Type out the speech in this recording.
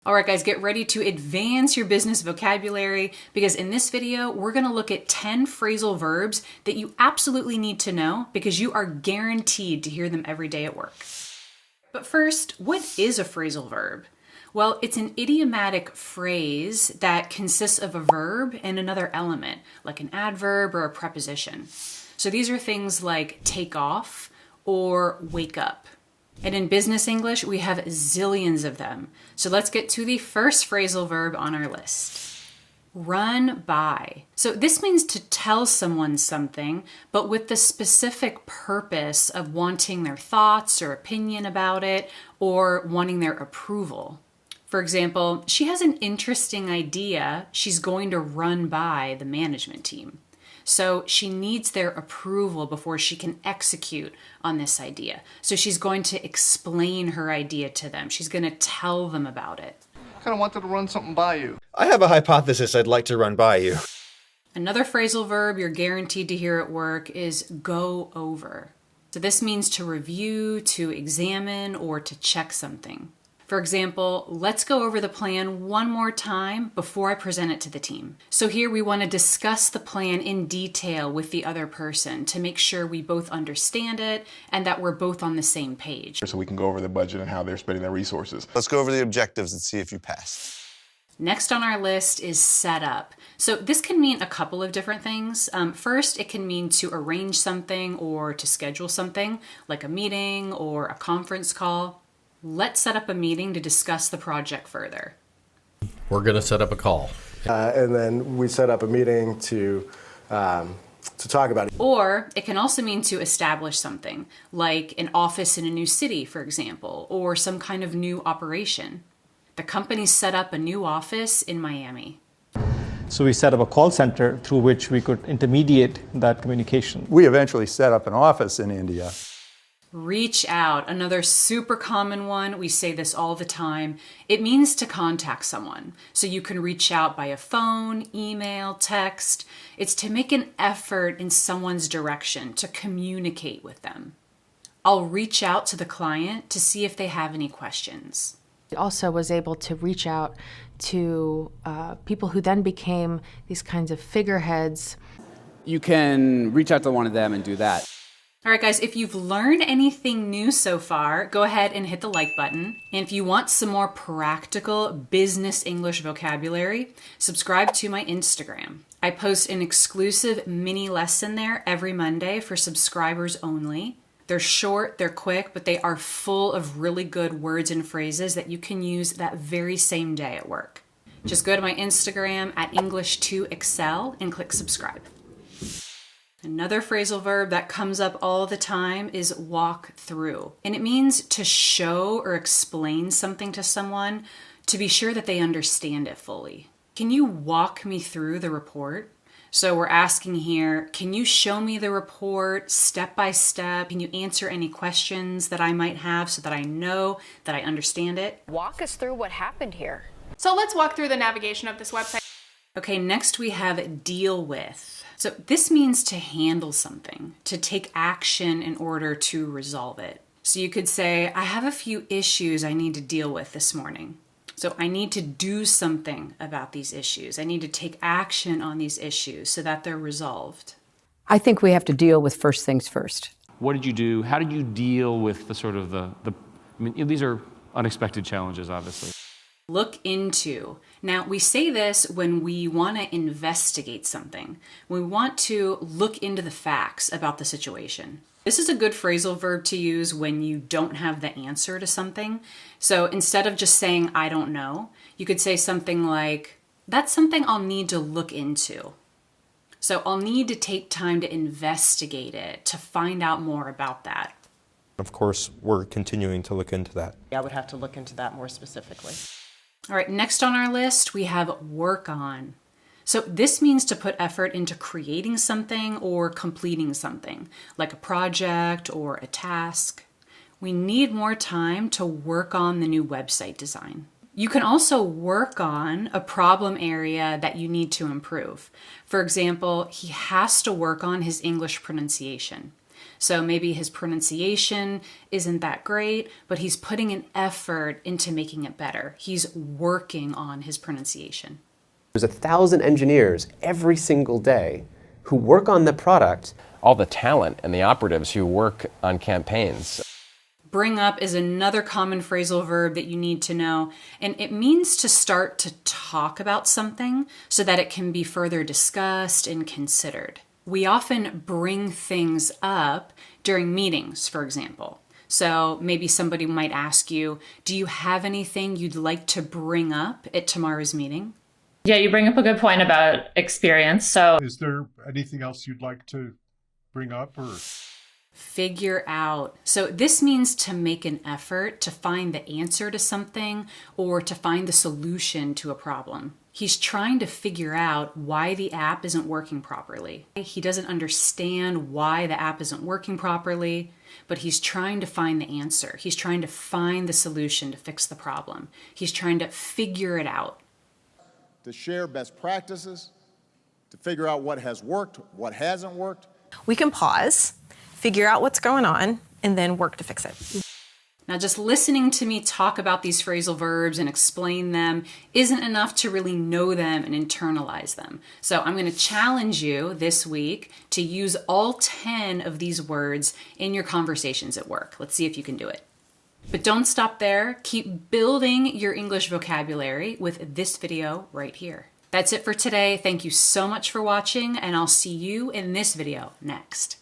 All right, guys, get ready to advance your business vocabulary because in this video, we're going to look at 10 phrasal verbs that you absolutely need to know because you are guaranteed to hear them every day at work. But first, what is a phrasal verb? Well, it's an idiomatic phrase that consists of a verb and another element, like an adverb or a preposition. So these are things like take off or wake up. And in business English, we have zillions of them. So let's get to the first phrasal verb on our list. Run by. So this means to tell someone something, but with the specific purpose of wanting their thoughts or opinion about it, or wanting their approval. For example, she has an interesting idea she's going to run by the management team. So she needs their approval before she can execute on this idea. So she's going to explain her idea to them. She's going to tell them about it. I kind of wanted to run something by you. I have a hypothesis I'd like to run by you. Another phrasal verb you're guaranteed to hear at work is go over. So this means to review, to examine, or to check something. For example, let's go over the plan one more time before I present it to the team. So here we want to discuss the plan in detail with the other person to make sure we both understand it and that we're both on the same page. So we can go over the budget and how they're spending their resources. Let's go over the objectives and see if you pass. Next on our list is set up. So this can mean a couple of different things. First, it can mean to arrange something or to schedule something, like a meeting or a conference call. Let's set up a meeting to discuss the project further. We're going to set up a call. And then we set up a meeting to talk about it. Or it can also mean to establish something, like an office in a new city, for example, or some kind of new operation. The company set up a new office in Miami. So we set up a call center through which we could intermediate that communication. We eventually set up an office in India. Reach out, another super common one. We say this all the time. It means to contact someone. So you can reach out by a phone, email, text. It's to make an effort in someone's direction, to communicate with them. I'll reach out to the client to see if they have any questions. I also was able to reach out to people who then became these kinds of figureheads. You can reach out to one of them and do that. All right, guys, if you've learned anything new so far, go ahead and hit the like button. And if you want some more practical business English vocabulary, subscribe to my Instagram. I post an exclusive mini lesson there every Monday for subscribers only. They're short, they're quick, but they are full of really good words and phrases that you can use that very same day at work. Just go to my Instagram at English2Excel and click subscribe. Another phrasal verb that comes up all the time is walk through. And it means to show or explain something to someone to be sure that they understand it fully. Can you walk me through the report? So we're asking here, can you show me the report step by step? Can you answer any questions that I might have so that I know that I understand it? Walk us through what happened here. So let's walk through the navigation of this website. Okay, next we have deal with. So this means to handle something, to take action in order to resolve it. So you could say, I have a few issues I need to deal with this morning. So I need to do something about these issues. I need to take action on these issues so that they're resolved. I think we have to deal with first things first. What did you do? How did you deal with these are unexpected challenges, obviously. Look into. Now, we say this when we want to investigate something. We want to look into the facts about the situation. This is a good phrasal verb to use when you don't have the answer to something. So instead of just saying, I don't know, you could say something like, that's something I'll need to look into. So I'll need to take time to investigate it, to find out more about that. Of course, we're continuing to look into that. I would have to look into that more specifically. All right, next on our list, we have work on. So this means to put effort into creating something or completing something, like a project or a task. We need more time to work on the new website design. You can also work on a problem area that you need to improve. For example, he has to work on his English pronunciation. So maybe his pronunciation isn't that great, but he's putting an effort into making it better. He's working on his pronunciation. There's 1,000 engineers every single day who work on the product. All the talent and the operatives who work on campaigns. Bring up is another common phrasal verb that you need to know, and it means to start to talk about something so that it can be further discussed and considered. We often bring things up during meetings, for example. So maybe somebody might ask you, do you have anything you'd like to bring up at tomorrow's meeting? Yeah, you bring up a good point about experience. So is there anything else you'd like to bring up or? Figure out. So this means to make an effort to find the answer to something or to find the solution to a problem. He's trying to figure out why the app isn't working properly. He doesn't understand why the app isn't working properly, but he's trying to find the answer. He's trying to find the solution to fix the problem. He's trying to figure it out. To share best practices, to figure out what has worked, what hasn't worked. We can pause, figure out what's going on, and then work to fix it. Now, just listening to me talk about these phrasal verbs and explain them isn't enough to really know them and internalize them. So I'm going to challenge you this week to use all 10 of these words in your conversations at work. Let's see if you can do it. But don't stop there. Keep building your English vocabulary with this video right here. That's it for today. Thank you so much for watching, and I'll see you in this video next.